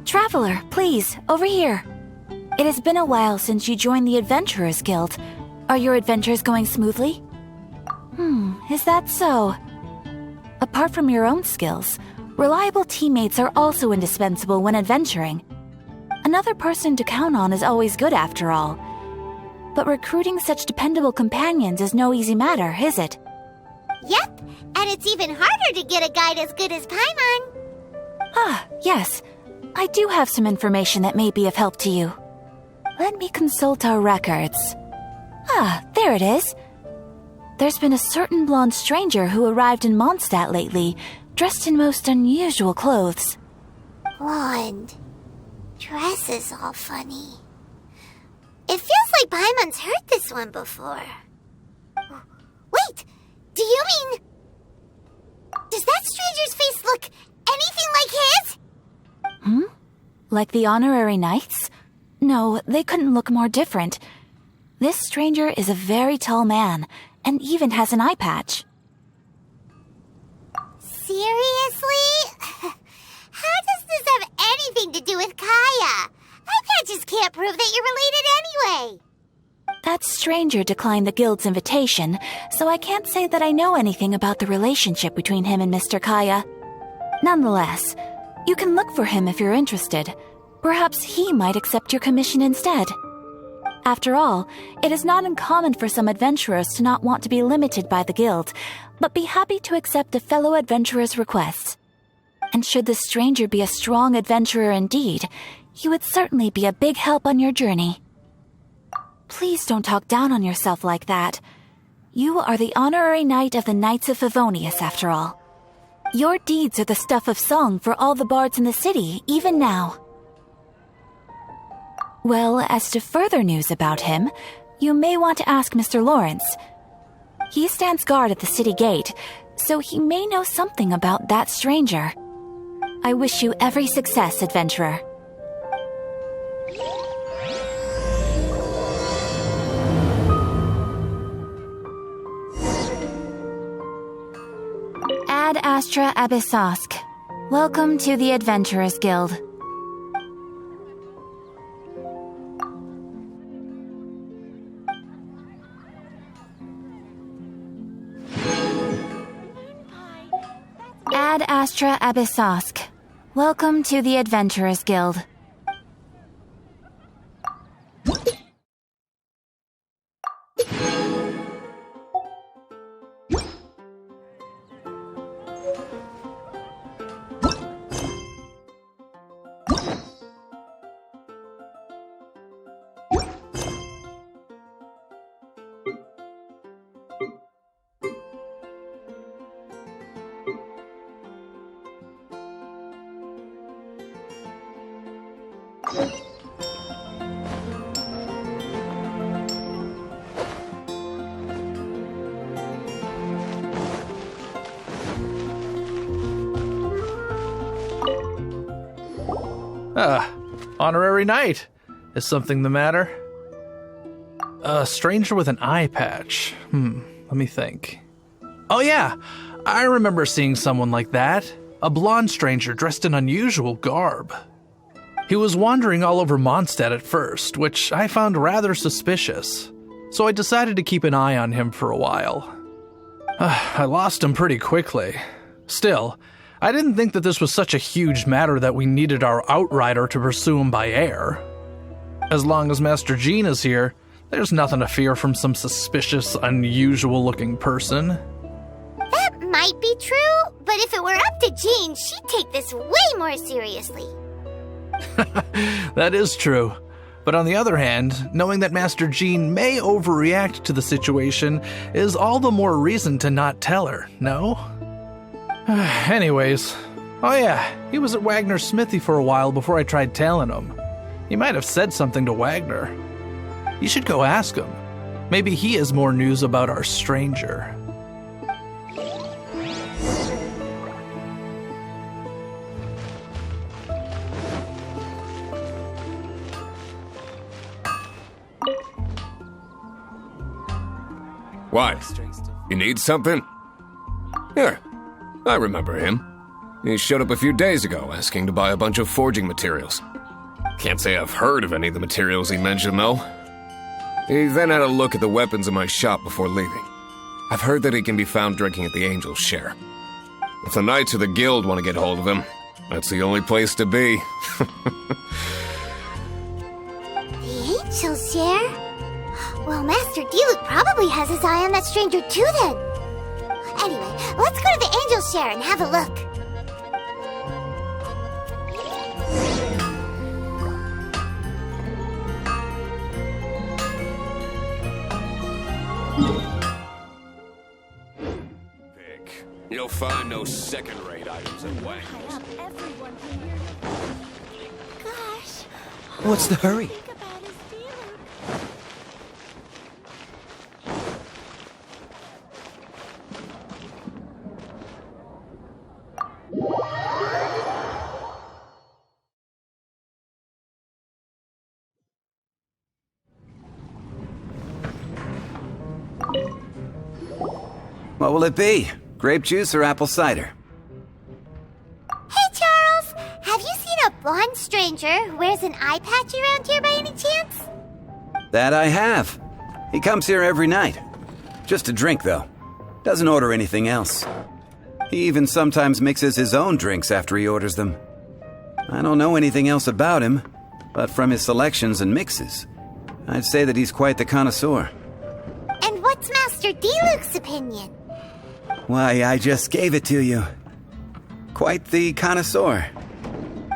Traveler, please, over here. It has been a while since you joined the Adventurers Guild. Are your adventures going smoothly? Is that so? Apart from your own skills, reliable teammates are also indispensable when adventuring. Another person to count on is always good after all. But recruiting such dependable companions is no easy matter, is it? Yep, and it's even harder to get a guide as good as Paimon. Ah, yes. I do have some information that may be of help to you. Let me consult our records. Ah, there it is. There's been a certain blonde stranger who arrived in Mondstadt lately, dressed in most unusual clothes. Blonde. Dresses all funny. It feels like Paimon's heard this one before. Wait, do you mean... Does that stranger's face look anything like his? Like the honorary knights? No, they couldn't look more different. This stranger is a very tall man, and even has an eye patch. Seriously? How does this have anything to do with Kaya? Eye patches can't prove that you're related anyway. That stranger declined the guild's invitation, so I can't say that I know anything about the relationship between him and Mr. Kaya. Nonetheless, you can look for him if you're interested. Perhaps he might accept your commission instead. After all, it is not uncommon for some adventurers to not want to be limited by the guild, but be happy to accept a fellow adventurer's requests. And should the stranger be a strong adventurer indeed, he would certainly be a big help on your journey. Please don't talk down on yourself like that. You are the honorary knight of the Knights of Favonius, after all. Your deeds are the stuff of song for all the bards in the city, even now. Well, as to further news about him, you may want to ask Mr. Lawrence. He stands guard at the city gate, so he may know something about that stranger. I wish you every success, adventurer. Ad Astra Abyssosk. Welcome to the Adventurers Guild. Ad Astra Abyssosk. Welcome to the Adventurers Guild. Honorary knight. Is something the matter? A stranger with an eye patch. Let me think. Oh yeah, I remember seeing someone like that. A blonde stranger dressed in unusual garb. He was wandering all over Mondstadt at first, which I found rather suspicious. So I decided to keep an eye on him for a while. I lost him pretty quickly. Still, I didn't think that this was such a huge matter that we needed our outrider to pursue him by air. As long as Master Jean is here, there's nothing to fear from some suspicious, unusual-looking person. That might be true, but if it were up to Jean, she'd take this way more seriously. That is true. But on the other hand, knowing that Master Jean may overreact to the situation is all the more reason to not tell her, no? Anyways, oh yeah, he was at Wagner's smithy for a while before I tried tailing him. He might have said something to Wagner. You should go ask him. Maybe he has more news about our stranger. What? You need something? Here, I remember him. He showed up a few days ago, asking to buy a bunch of forging materials. Can't say I've heard of any of the materials he mentioned, though. He then had a look at the weapons in my shop before leaving. I've heard that he can be found drinking at the Angel's Share. If the Knights of the Guild want to get hold of him, that's the only place to be. The Angel's Share? Well, Master Diluc probably has his eye on that stranger too then. Anyway, let's go to the Angel's Share and have a look. You'll find no second-rate items at Wang's. Gosh. What's the hurry? Think about his Diluc. What will it be? Grape juice or apple cider? Hey, Charles! Have you seen a blonde stranger who wears an eye patch around here by any chance? That I have. He comes here every night. Just a drink, though. Doesn't order anything else. He even sometimes mixes his own drinks after he orders them. I don't know anything else about him, but from his selections and mixes, I'd say that he's quite the connoisseur. And what's Master Diluc's opinion? Why, I just gave it to you. Quite the connoisseur.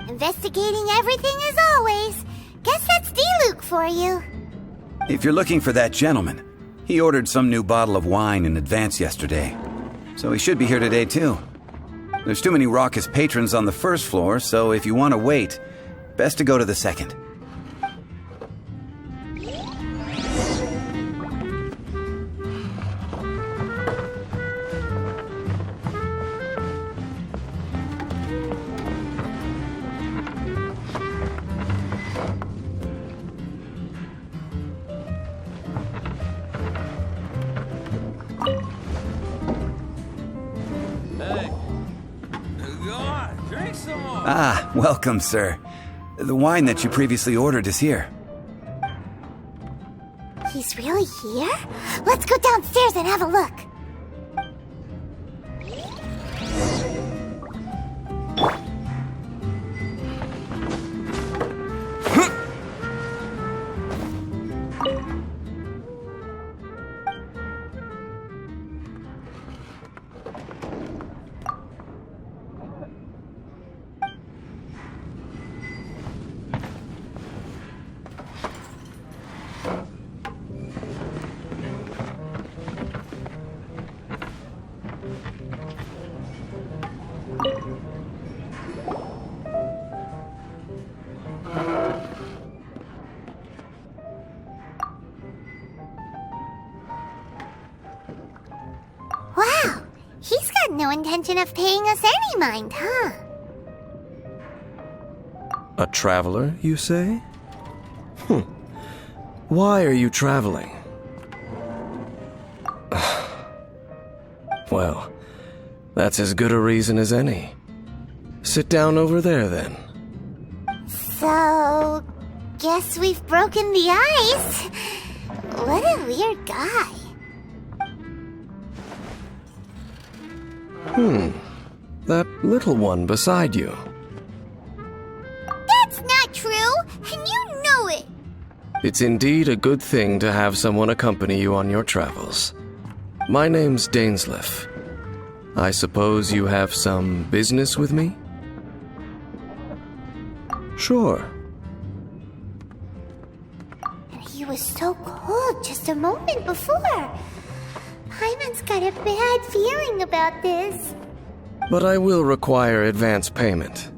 Investigating everything as always. Guess that's Diluc for you. If you're looking for that gentleman, he ordered some new bottle of wine in advance yesterday. So he should be here today, too. There's too many raucous patrons on the first floor, so if you want to wait, best to go to the second. Ah, welcome, sir. The wine that you previously ordered is here. He's really here? Let's go downstairs and have a look. Wow, he's got no intention of paying us any mind, huh? A traveler, you say? Why are you traveling? Well, that's as good a reason as any. Sit down over there, then. So, guess we've broken the ice. What a weird guy. That little one beside you. That's not true, and you know it. It's indeed a good thing to have someone accompany you on your travels. My name's Dainsleif. I suppose you have some business with me? Sure. He was so cold just a moment before. Paimon's got a bad feeling about this. But I will require advance payment.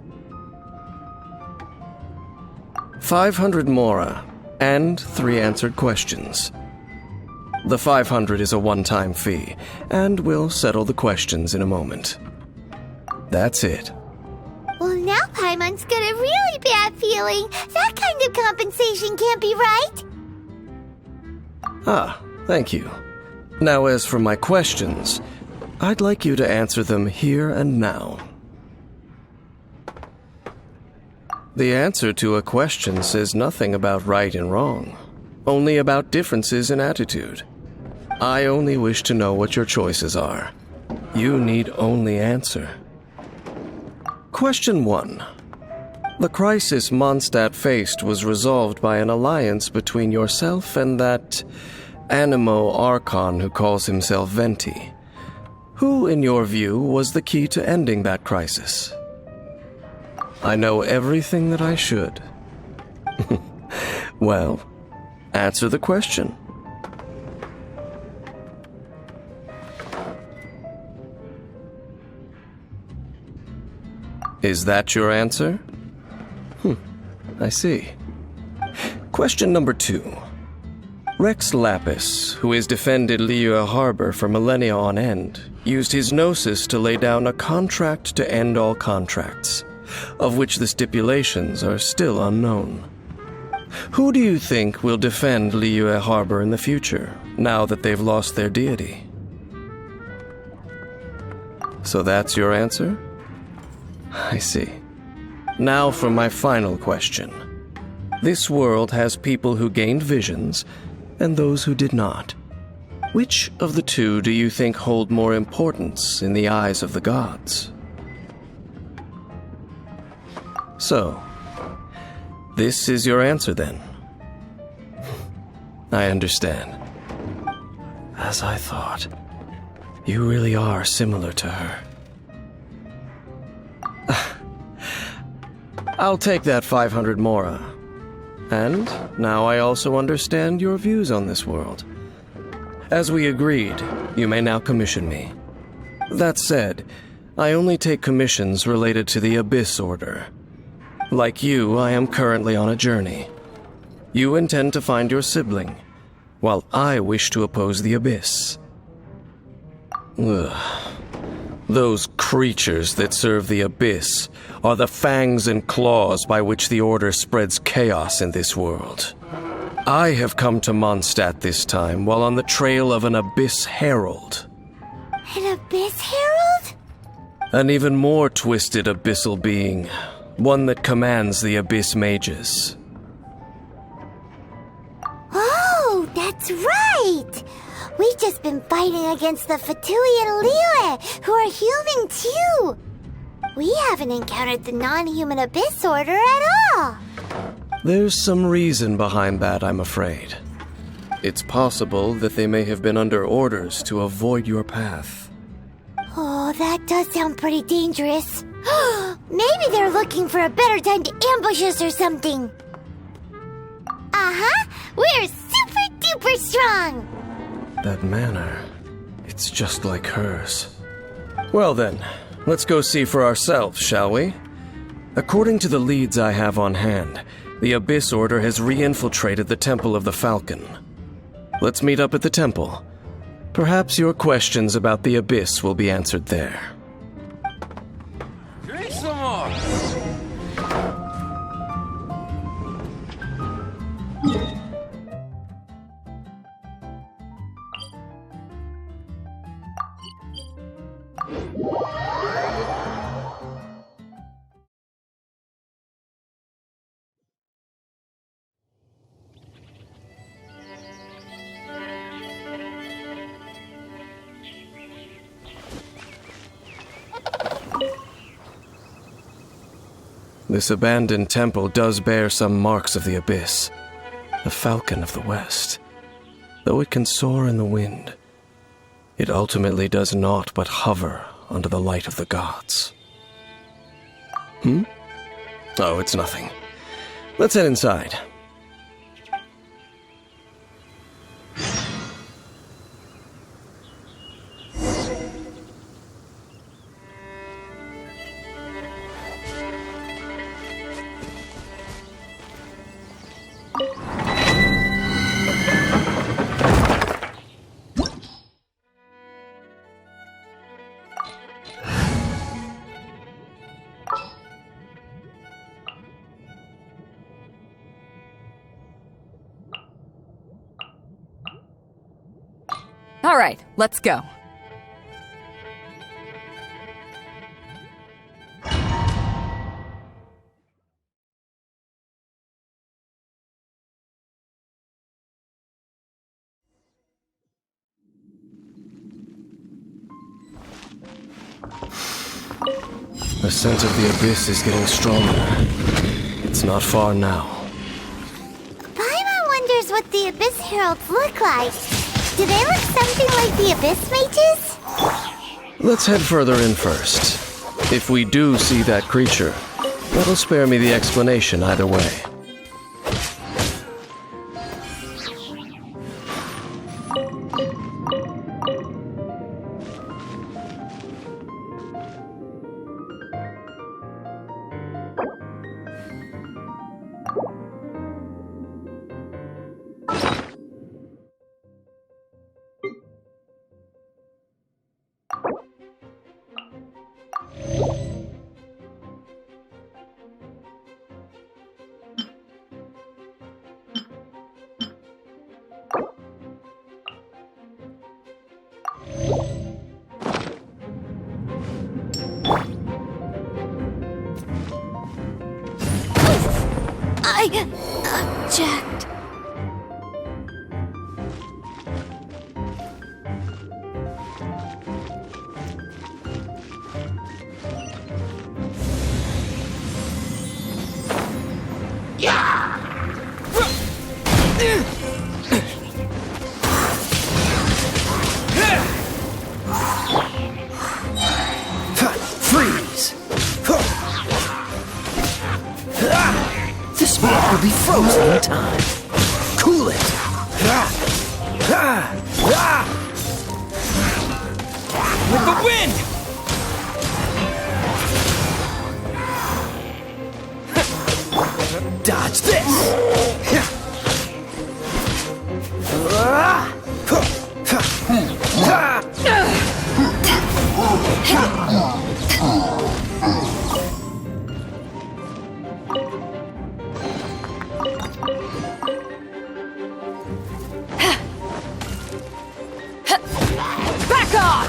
500 Mora, and 3 answered questions. The 500 is a one-time fee, and we'll settle the questions in a moment. That's it. Well, now Paimon's got a really bad feeling. That kind of compensation can't be right. Ah, thank you. Now, as for my questions, I'd like you to answer them here and now. The answer to a question says nothing about right and wrong, only about differences in attitude. I only wish to know what your choices are. You need only answer. Question 1. The crisis Mondstadt faced was resolved by an alliance between yourself and that Animo Archon who calls himself Venti. Who, in your view, was the key to ending that crisis? I know everything that I should. Well, answer the question. Is that your answer? I see. Question number 2. Rex Lapis, who has defended Liyue Harbor for millennia on end, used his gnosis to lay down a contract to end all contracts, of which the stipulations are still unknown. Who do you think will defend Liyue Harbor in the future, now that they've lost their deity? So that's your answer? I see. Now for my final question. This world has people who gained visions and those who did not. Which of the two do you think hold more importance in the eyes of the gods? So, this is your answer then? I understand. As I thought, you really are similar to her. I'll take that 500 Mora. And now I also understand your views on this world. As we agreed, you may now commission me. That said, I only take commissions related to the Abyss Order. Like you, I am currently on a journey. You intend to find your sibling, while I wish to oppose the Abyss. Ugh. Those creatures that serve the Abyss are the fangs and claws by which the Order spreads chaos in this world. I have come to Mondstadt this time while on the trail of an Abyss Herald. An Abyss Herald? An even more twisted abyssal being, one that commands the Abyss Mages. Oh, that's right! We've just been fighting against the Fatui and Liyue, who are human too! We haven't encountered the non-human Abyss Order at all! There's some reason behind that, I'm afraid. It's possible that they may have been under orders to avoid your path. Oh, that does sound pretty dangerous. Maybe they're looking for a better time to ambush us or something. Uh-huh! We're super duper strong! That manner, it's just like hers. Well then, let's go see for ourselves, shall we? According to the leads I have on hand, the Abyss Order has re-infiltrated the Temple of the Falcon. Let's meet up at the temple. Perhaps your questions about the Abyss will be answered there. Drink some more! This abandoned temple does bear some marks of the Abyss, the Falcon of the West. Though it can soar in the wind, it ultimately does naught but hover under the light of the gods. Oh, it's nothing. Let's head inside. All right, let's go. The scent of the abyss is getting stronger. It's not far now. Paimon wonders what the Abyss Heralds look like. Do they look something like the Abyss Mages? Let's head further in first. If we do see that creature, that'll spare me the explanation either way. I object. Freeze! This block will be frozen in time. Cool it! With the wind! Dodge this! Back off!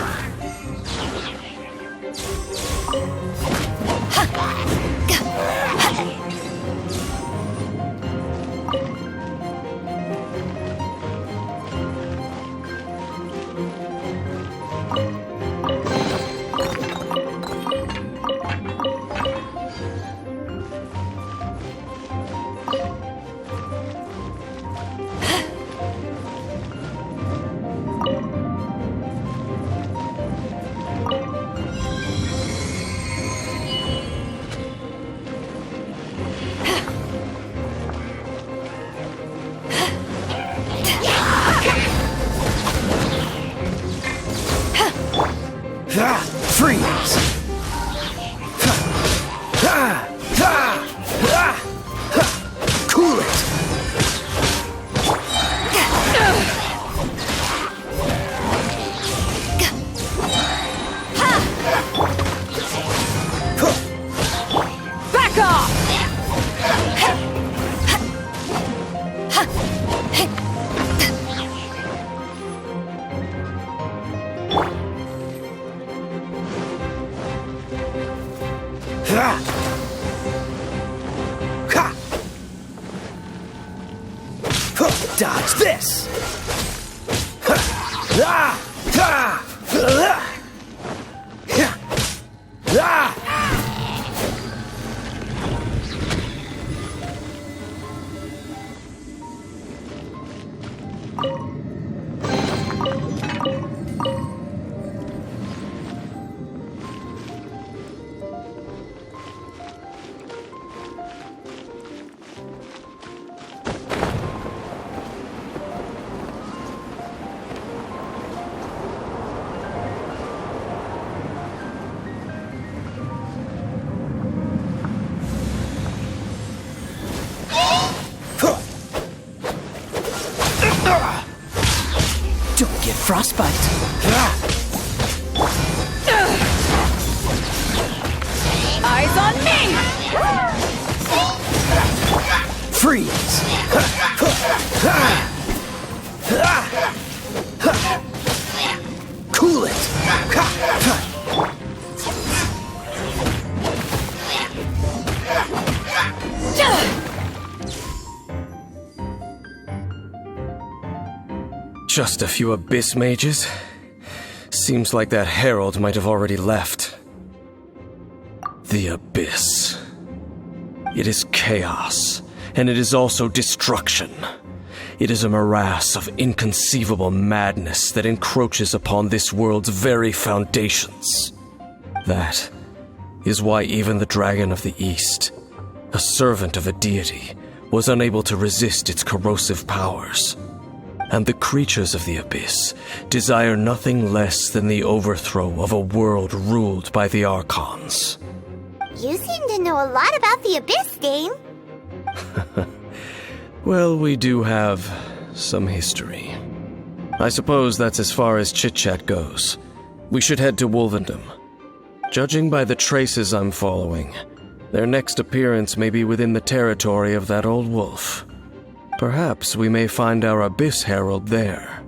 Freeze! Cool it! Back off! Dodge this! Don't get frostbite. Eyes on me! Freeze! Cool it! Just a few abyss mages? Seems like that herald might have already left. The abyss. It is chaos, and it is also destruction. It is a morass of inconceivable madness that encroaches upon this world's very foundations. That is why even the Dragon of the East, a servant of a deity, was unable to resist its corrosive powers. And the creatures of the abyss desire nothing less than the overthrow of a world ruled by the Archons. You seem to know a lot about the Abyss, Dane. Well, we do have some history. I suppose that's as far as chit-chat goes. We should head to Wolvendom. Judging by the traces I'm following, their next appearance may be within the territory of that old wolf. Perhaps we may find our Abyss Herald there.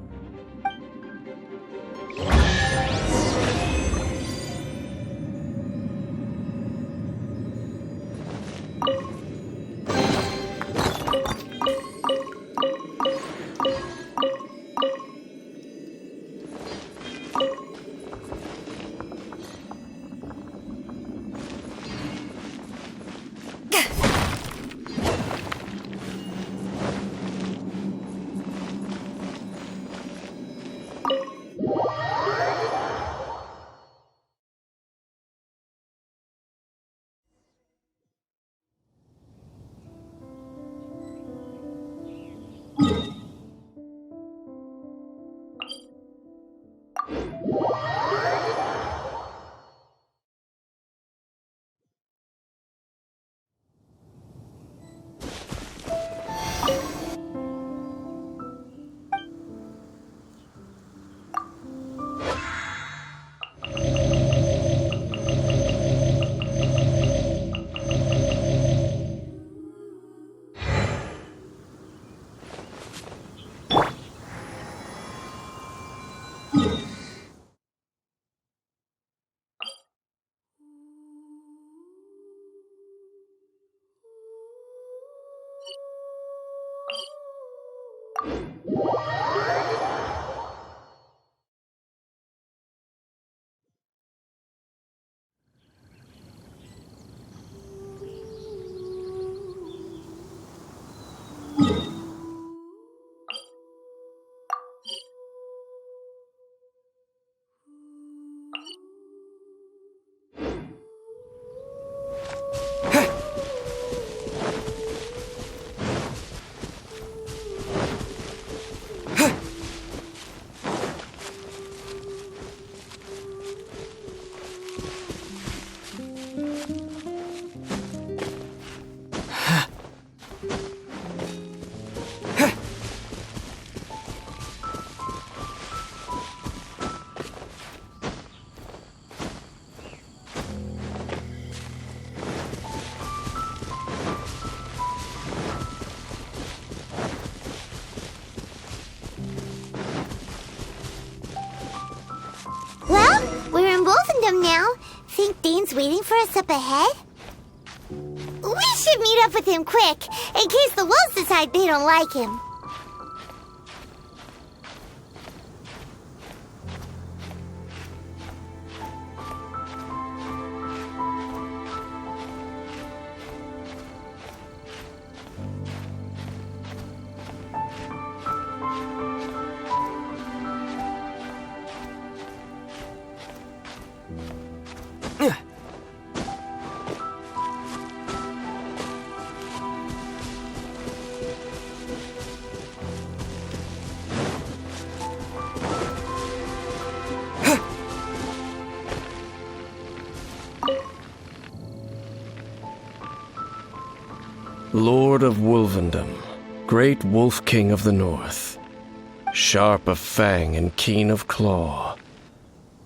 Now, think Dane's waiting for us up ahead? We should meet up with him quick, in case the wolves decide they don't like him. Lord of Wolvendom, great Wolf King of the North, sharp of fang and keen of claw,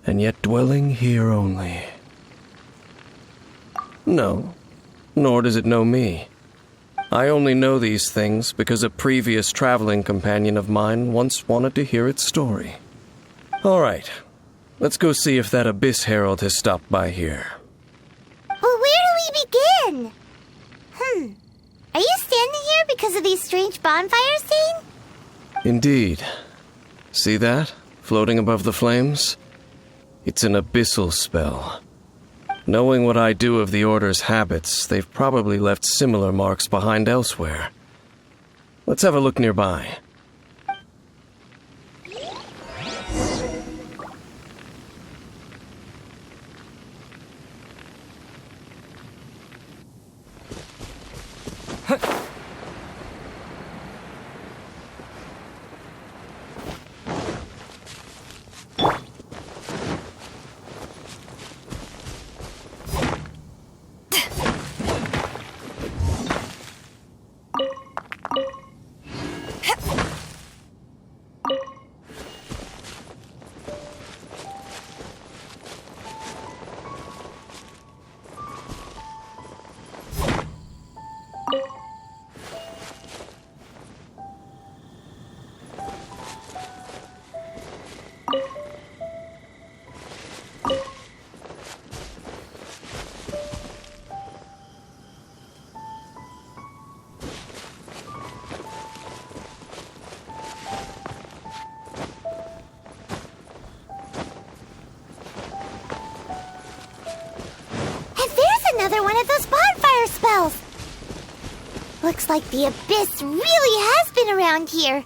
and yet dwelling here only. No, nor does it know me. I only know these things because a previous traveling companion of mine once wanted to hear its story. All right, let's go see if that Abyss Herald has stopped by here. Well, where do we begin? Are you standing here because of these strange bonfires, Dane? Indeed. See that, floating above the flames? It's an abyssal spell. Knowing what I do of the Order's habits, they've probably left similar marks behind elsewhere. Let's have a look nearby. Another one of those bonfire spells! Looks like the abyss really has been around here.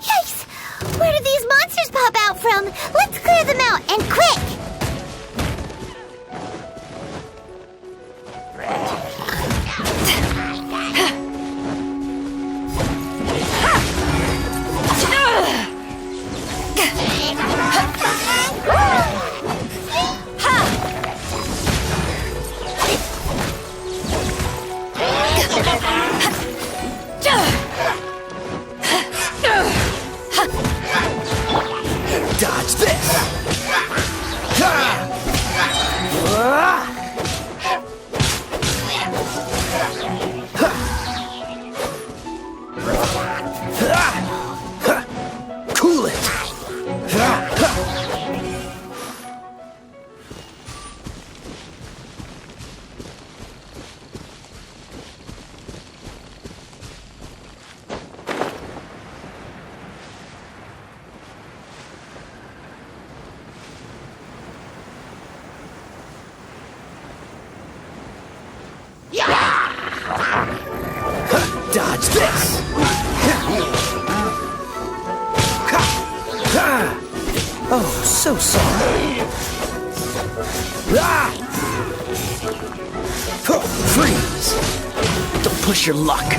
Yikes! Where do these monsters pop out from? Let's clear them out, and quick! Dodge this! Cool it! Dodge this! Oh, so sorry. Freeze! Don't push your luck.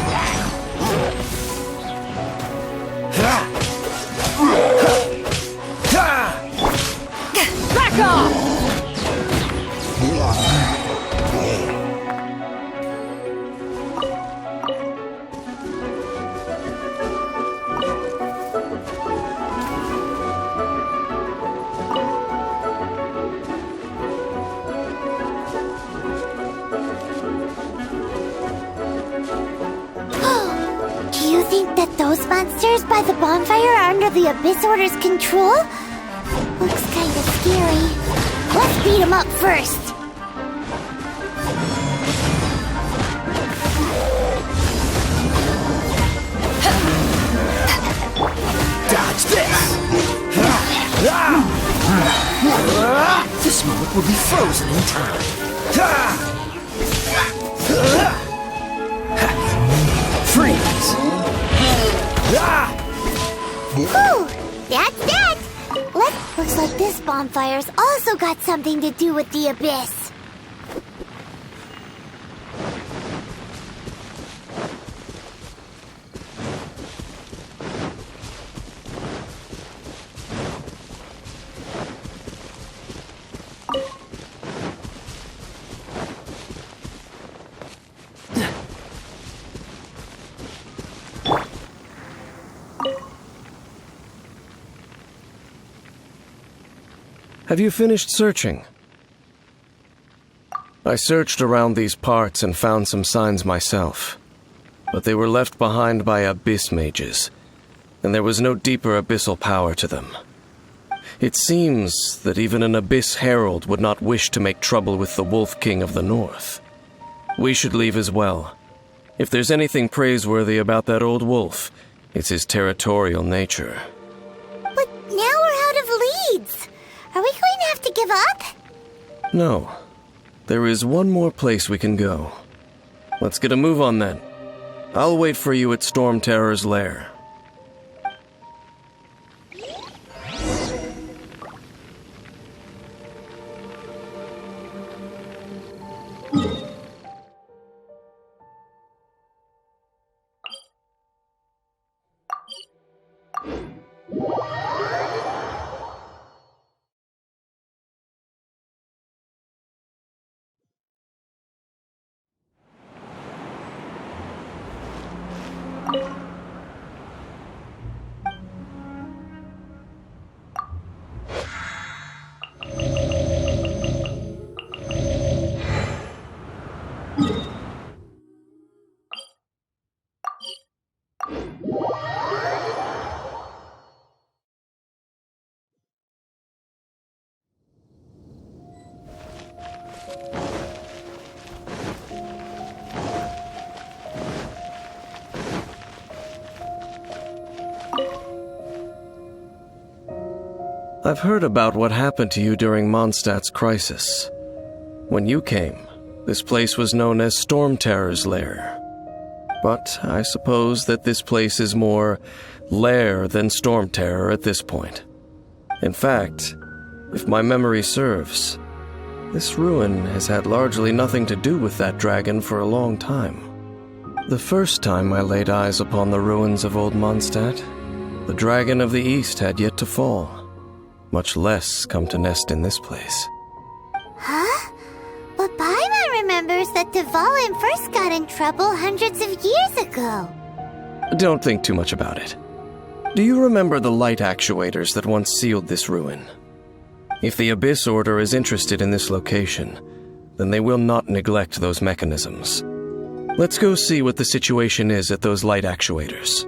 Back off! Do you think that those monsters by the bonfire are under the Abyss Order's control? Looks kinda scary. Let's beat them up first. Dodge this! This moment will be frozen in time. Freeze! Whew! That's that! Looks like this bonfire's also got something to do with the Abyss. Have you finished searching? I searched around these parts and found some signs myself, but they were left behind by abyss mages, and there was no deeper abyssal power to them. It seems that even an abyss herald would not wish to make trouble with the Wolf King of the North. We should leave as well. If there's anything praiseworthy about that old wolf, it's his territorial nature. But now we're out of leads. Are we going to have to give up? No. There is one more place we can go. Let's get a move on then. I'll wait for you at Storm Terror's lair. I've heard about what happened to you during Mondstadt's crisis. When you came, this place was known as Storm Terror's lair. But I suppose that this place is more lair than Storm Terror at this point. In fact, if my memory serves, this ruin has had largely nothing to do with that dragon for a long time. The first time I laid eyes upon the ruins of old Mondstadt, the dragon of the East had yet to fall, much less come to nest in this place. Huh? But Paimon remembers that Dvalin first got in trouble hundreds of years ago. Don't think too much about it. Do you remember the light actuators that once sealed this ruin? If the Abyss Order is interested in this location, then they will not neglect those mechanisms. Let's go see what the situation is at those light actuators.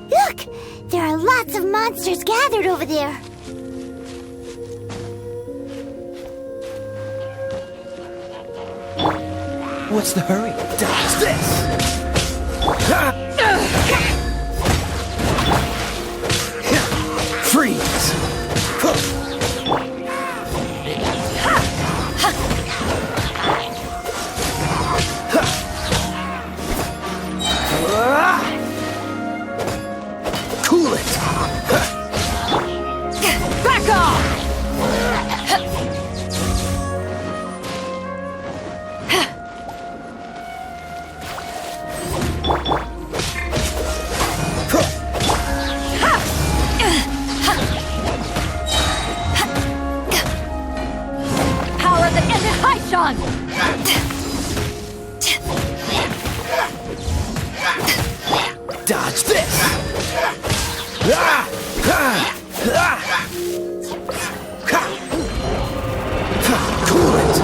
Look! There are lots of monsters gathered over there. What's the hurry? Dodge this! Freeze! Cool it! Back off! Power that ended Haishan! Dodge this! Cool it!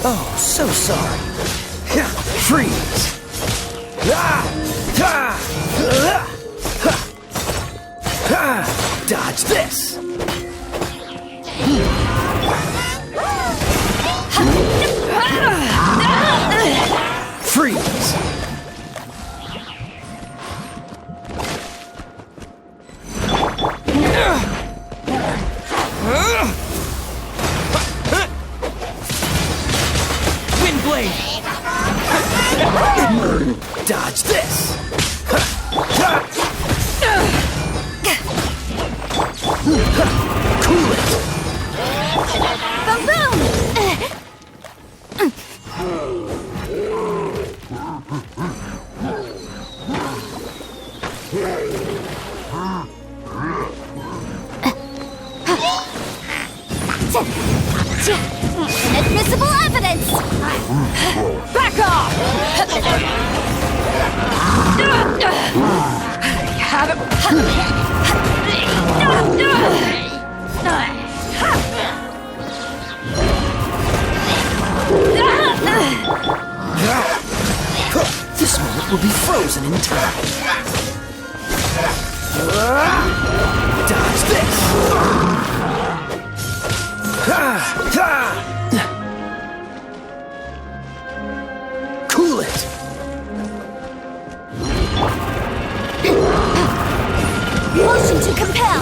Oh, so sorry. Freeze! Dodge this! Freeze! Wind blade! Dodge this! Cool it! Boom boom! Inadmissible evidence! Back off! have it. This moment will be frozen in time. Dodge this! Cool it! Motion to compel.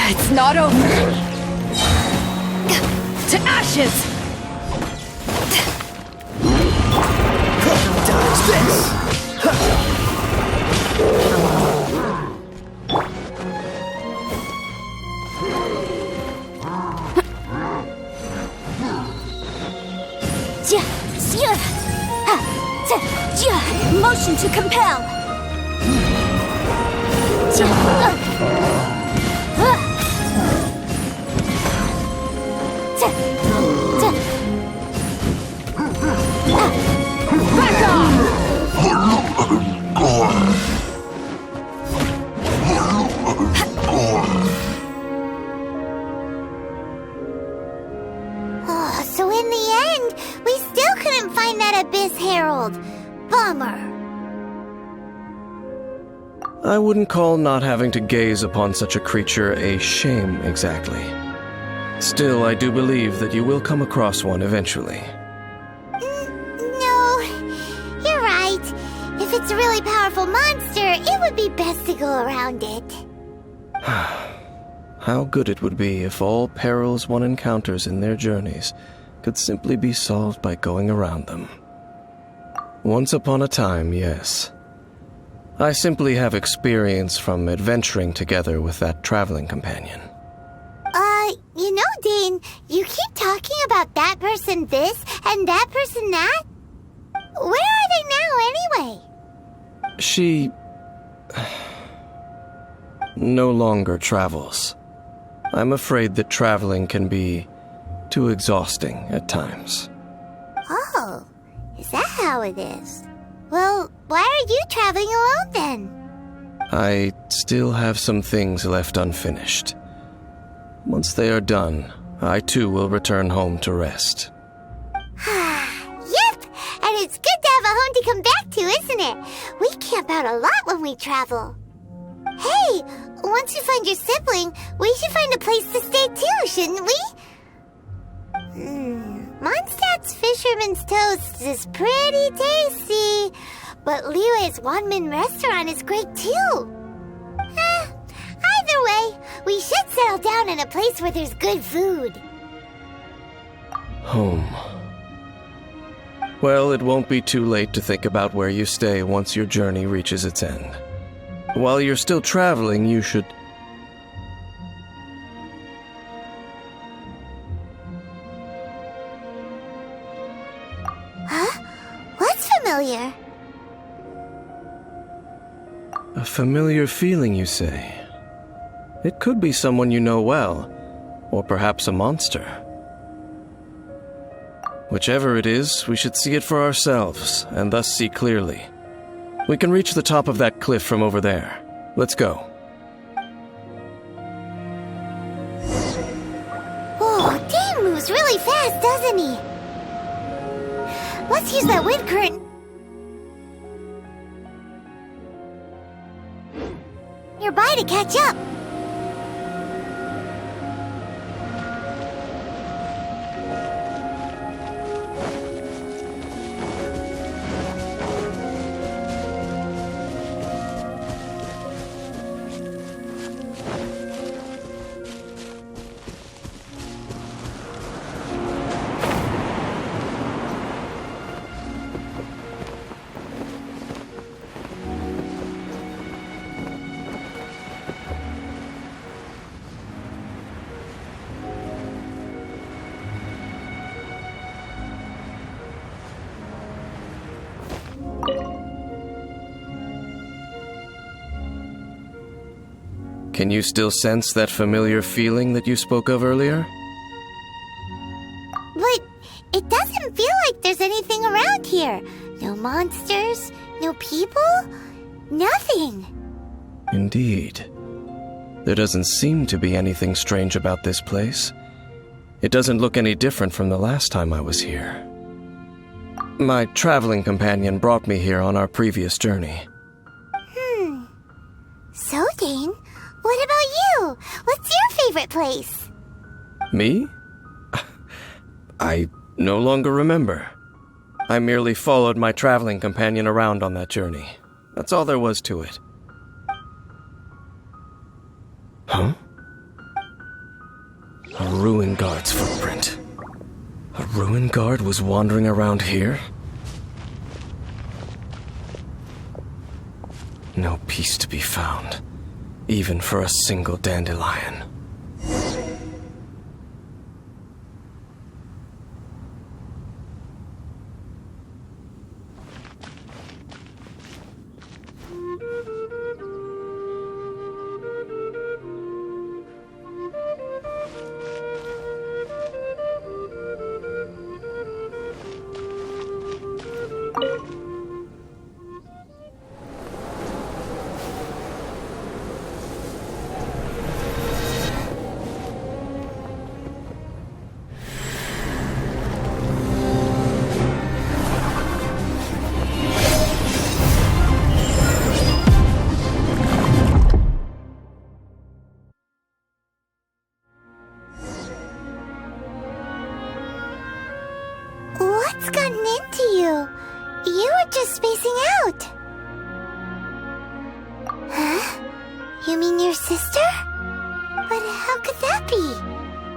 It's not over. To ashes! Dodge this! Motion to compel. Back off! So in the end, we still couldn't find that Abyss Herald. Bummer. I wouldn't call not having to gaze upon such a creature a shame exactly. Still, I do believe that you will come across one eventually. No, you're right. If it's a really powerful monster, it would be best to go around it. How good it would be if all perils one encounters in their journeys could simply be solved by going around them. Once upon a time, yes. I simply have experience from adventuring together with that traveling companion. You know, Dane, you keep talking about that person this and that person that. Where are they now, anyway? She no longer travels. I'm afraid that traveling can be too exhausting at times. Oh, is that how it is? Well, why are you traveling alone then? I still have some things left unfinished. Once they are done, I too will return home to rest. Yep, and it's good to have a home to come back to, isn't it? We camp out a lot when we travel. Hey, once you find your sibling, we should find a place to stay too, shouldn't we? Mondstadt's Fisherman's Toast is pretty tasty, but Liyue's Wanmin restaurant is great too. Either way, we should settle down in a place where there's good food. Home. Well, it won't be too late to think about where you stay once your journey reaches its end. While you're still traveling, you should... Huh? What's familiar? A familiar feeling, you say? It could be someone you know well, or perhaps a monster. Whichever it is, we should see it for ourselves, and thus see clearly. We can reach the top of that cliff from over there. Let's go. Whoa, Dane moves really fast, doesn't he? Let's use that wind current. Nearby to catch up. Can you still sense that familiar feeling that you spoke of earlier? But it doesn't feel like there's anything around here. No monsters, no people, nothing. Indeed. There doesn't seem to be anything strange about this place. It doesn't look any different from the last time I was here. My traveling companion brought me here on our previous journey. So, Dane, what about you? What's your favorite place? Me? I no longer remember. I merely followed my traveling companion around on that journey. That's all there was to it. Huh? A ruin guard's footprint. A ruin guard was wandering around here? No peace to be found, even for a single dandelion. What's gotten into you? You were just spacing out. Huh? You mean your sister? But how could that be?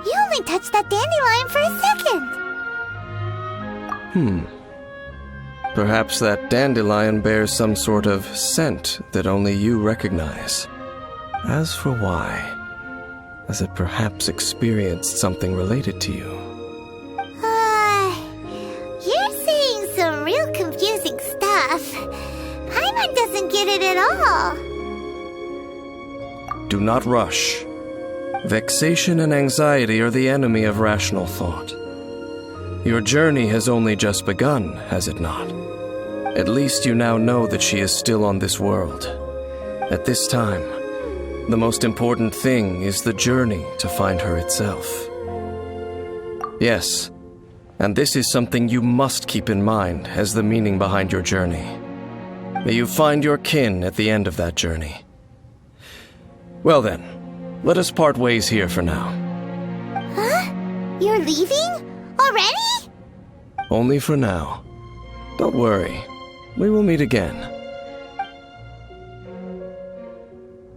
You only touched that dandelion for a second. Perhaps that dandelion bears some sort of scent that only you recognize. As for why, has it perhaps experienced something related to you? You're saying some real confusing stuff. Paimon doesn't get it at all. Do not rush. Vexation and anxiety are the enemy of rational thought. Your journey has only just begun, has it not? At least you now know that she is still on this world. At this time, the most important thing is the journey to find her itself. Yes, and this is something you must keep in mind as the meaning behind your journey. May you find your kin at the end of that journey. Well then, let us part ways here for now. Huh? You're leaving? Already? Only for now. Don't worry, we will meet again.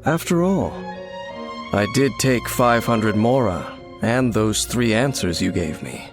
After all, I did take 500 Mora and those 3 answers you gave me.